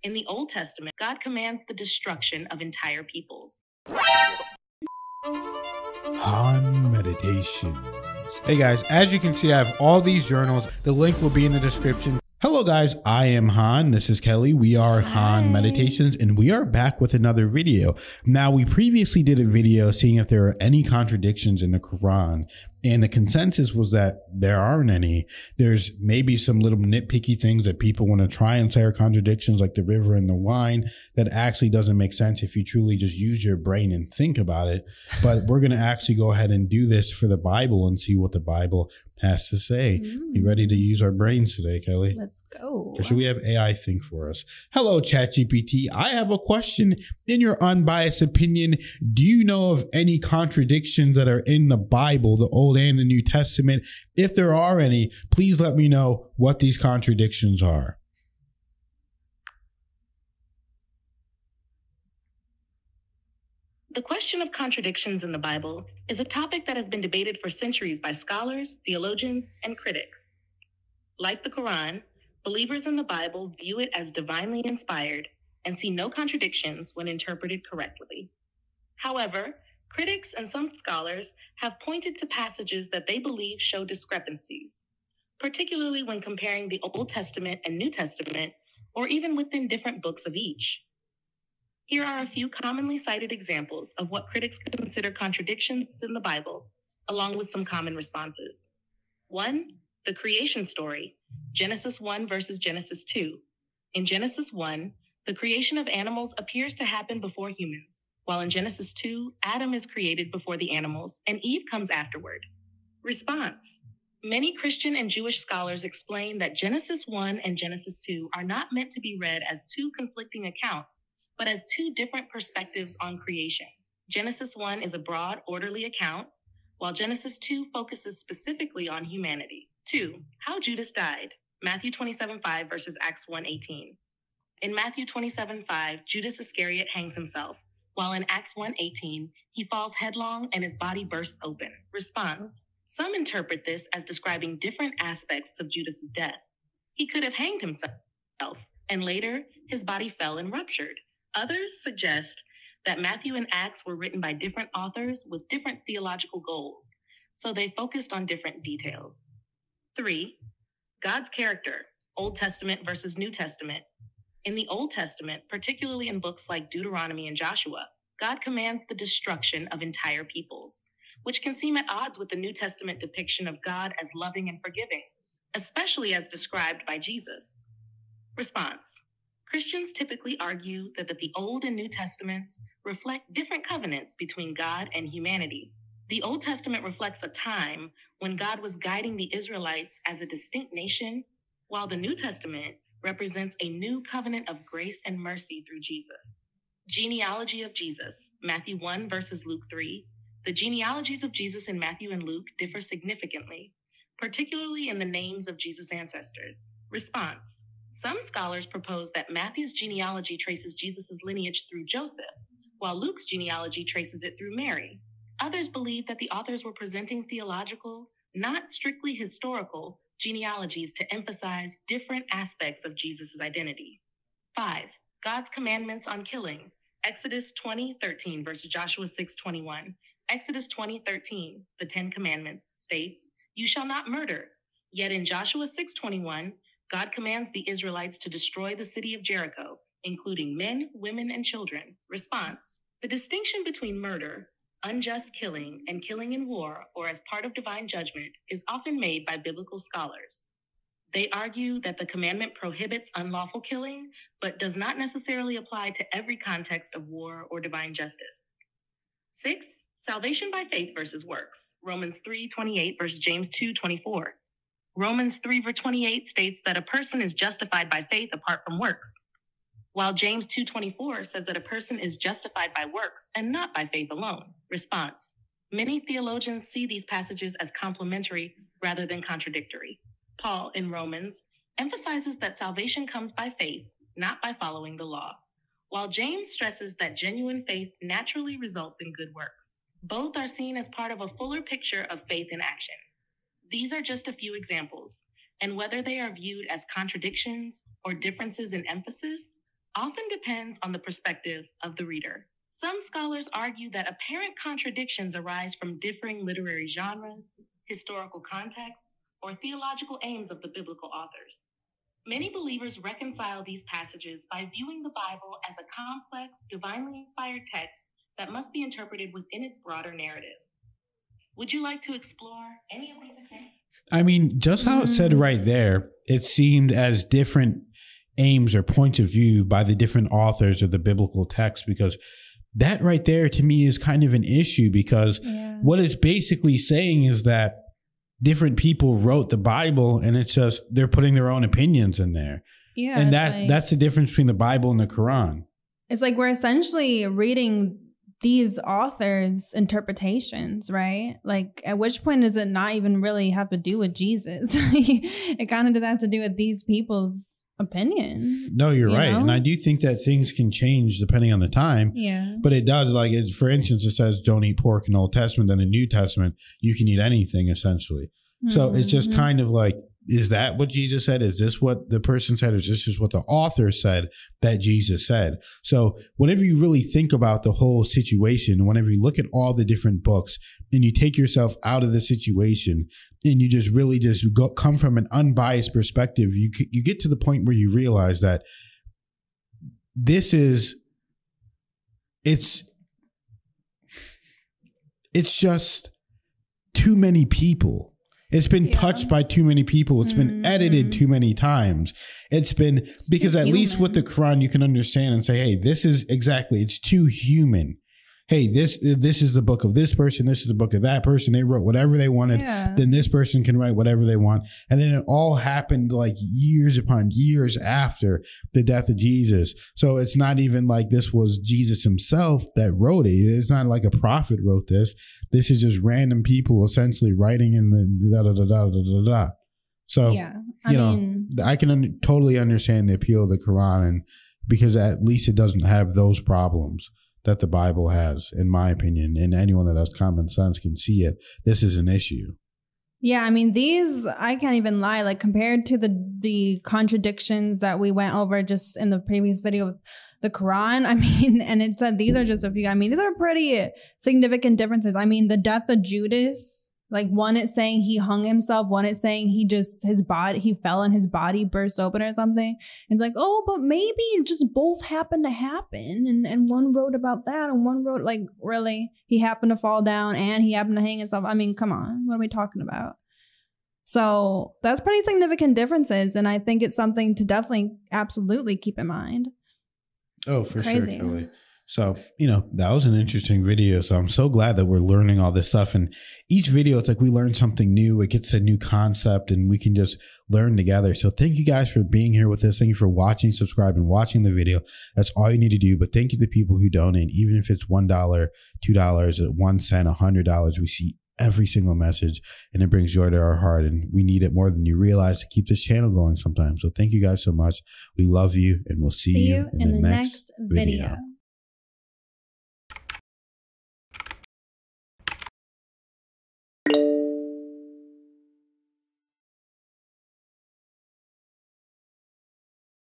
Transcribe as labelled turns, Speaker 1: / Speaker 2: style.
Speaker 1: In the Old Testament, God commands the destruction of entire peoples.
Speaker 2: Han Meditations.
Speaker 3: Hey guys, as you can see, I have all these journals. The link will be in the description. Hello guys, I am Han. This is Kelly. We are Han Meditations, and we are back with another video. Now, we previously did a video seeing if there are any contradictions in the Quran, and the consensus was that there aren't any. There's maybe some little nitpicky things that people want to try and say are contradictions, like the river and the wine, that actually doesn't make sense if you truly just use your brain and think about it. But we're going to actually go ahead and do this for the Bible and see what the Bible has to say. You ready to use our brains today, Kelly?
Speaker 4: Let's go.
Speaker 3: Or should we have AI think for us? Hello, ChatGPT. I have a question. In your unbiased opinion, do you know of any contradictions that are in the Bible, the Old and the New Testament? If there are any, please let me know what these contradictions are.
Speaker 1: The question of contradictions in the Bible is a topic that has been debated for centuries by scholars, theologians, and critics. Like the Quran, believers in the Bible view it as divinely inspired and see no contradictions when interpreted correctly. However, critics and some scholars have pointed to passages that they believe show discrepancies, particularly when comparing the Old Testament and New Testament, or even within different books of each. Here are a few commonly cited examples of what critics consider contradictions in the Bible, along with some common responses. 1. The creation story, Genesis 1 versus Genesis 2. In Genesis 1, the creation of animals appears to happen before humans, while in Genesis 2, Adam is created before the animals and Eve comes afterward. Response. Many Christian and Jewish scholars explain that Genesis 1 and Genesis 2 are not meant to be read as two conflicting accounts, but as two different perspectives on creation. Genesis 1 is a broad, orderly account, while Genesis 2 focuses specifically on humanity. 2. How Judas died, Matthew 27:5 versus Acts 1:18. In Matthew 27:5, Judas Iscariot hangs himself, while in Acts 1:18, he falls headlong and his body bursts open. Response. Some interpret this as describing different aspects of Judas's death. He could have hanged himself, and later his body fell and ruptured. Others suggest that Matthew and Acts were written by different authors with different theological goals, so they focused on different details. 3. God's character, Old Testament versus New Testament. In the Old Testament, particularly in books like Deuteronomy and Joshua, God commands the destruction of entire peoples, which can seem at odds with the New Testament depiction of God as loving and forgiving, especially as described by Jesus. Response. Christians typically argue that the Old and New Testaments reflect different covenants between God and humanity. The Old Testament reflects a time when God was guiding the Israelites as a distinct nation, while the New Testament represents a new covenant of grace and mercy through Jesus. Genealogy of Jesus, Matthew 1 versus Luke 3. The genealogies of Jesus in Matthew and Luke differ significantly, particularly in the names of Jesus' ancestors. Response. Some scholars propose that Matthew's genealogy traces Jesus' lineage through Joseph, while Luke's genealogy traces it through Mary. Others believe that the authors were presenting theological, not strictly historical, genealogies to emphasize different aspects of Jesus' identity. 5. God's commandments on killing, Exodus 20:13 versus Joshua 6:21. Exodus 20:13, the 10 Commandments, states, "You shall not murder." Yet in Joshua 6:21, God commands the Israelites to destroy the city of Jericho, including men, women, and children. Response. The distinction between murder, unjust killing, and killing in war or as part of divine judgment is often made by biblical scholars. They argue that the commandment prohibits unlawful killing, but does not necessarily apply to every context of war or divine justice. 6. Salvation by faith versus works, Romans 3:28 versus James 2:24. Romans 3:28 states that a person is justified by faith apart from works, while James 2:24 says that a person is justified by works and not by faith alone. Response. Many theologians see these passages as complementary rather than contradictory. Paul, in Romans, emphasizes that salvation comes by faith, not by following the law, while James stresses that genuine faith naturally results in good works. Both are seen as part of a fuller picture of faith in action. These are just a few examples, and whether they are viewed as contradictions or differences in emphasis, often depends on the perspective of the reader. Some scholars argue that apparent contradictions arise from differing literary genres, historical contexts, or theological aims of the biblical authors. Many believers reconcile these passages by viewing the Bible as a complex, divinely inspired text that must be interpreted within its broader narrative. Would you like to explore any of these examples?
Speaker 3: I mean, just how it said right there, it seemed as different aims or points of view by the different authors of the biblical text, because that right there to me is kind of an issue, because what it's basically saying is that different people wrote the Bible, and it's just they're putting their own opinions in there. Yeah. And that's the difference between the Bible and the Quran. It's like we're essentially reading these authors' interpretations, right? Like, at which point does it not even really have to do with Jesus? It kind of just has to do with these people's opinion. No, you're right. And I do think that things can change depending on the time. Yeah. But it does. Like, for instance, it says don't eat pork in the Old Testament. Then in the New Testament, you can eat anything, essentially. So it's just kind of like, is that what Jesus said? Is this what the person said? Or is this just what the author said that Jesus said? So whenever you really think about the whole situation, whenever you look at all the different books and you take yourself out of the situation and you just really just come from an unbiased perspective, you get to the point where you realize that it's just too many people. It's been touched by too many people. It's been edited too many times. It's been because at least with the Quran, you can understand and say, hey, this is exactly, it's too human. Hey, this is the book of this person. This is the book of that person. They wrote whatever they wanted. Yeah. Then this person can write whatever they want. And then it all happened like years upon years after the death of Jesus. So it's not even like this was Jesus himself that wrote it. It's not like a prophet wrote this. This is just random people essentially writing in the da-da-da-da-da-da-da. So, yeah, I can totally understand the appeal of the Quran, and because at least it doesn't have those problems that the Bible has, in my opinion, and anyone that has common sense can see it. This is an issue. Yeah, I mean, these, I can't even lie, like compared to the contradictions that we went over just in the previous video with the Quran, I mean, and it said these are just a few, I mean, these are pretty significant differences. I mean, the death of Judas, like one it's saying he hung himself, one it's saying he fell and his body burst open or something. It's like, oh, but maybe it just both happened to happen. And one wrote about that and one wrote like, really? He happened to fall down and he happened to hang himself. I mean, come on, what are we talking about? So that's pretty significant differences. And I think it's something to definitely absolutely keep in mind. Oh, for sure, Kelly. So, that was an interesting video. So I'm so glad that we're learning all this stuff. And each video, it's like we learn something new. It gets a new concept and we can just learn together. So thank you guys for being here with us. Thank you for watching, subscribing, watching the video. That's all you need to do. But thank you to people who donate, even if it's $1, $2, 1 cent, $100. We see every single message and it brings joy to our heart. And we need it more than you realize to keep this channel going sometimes. So thank you guys so much. We love you and we'll see you in the next video.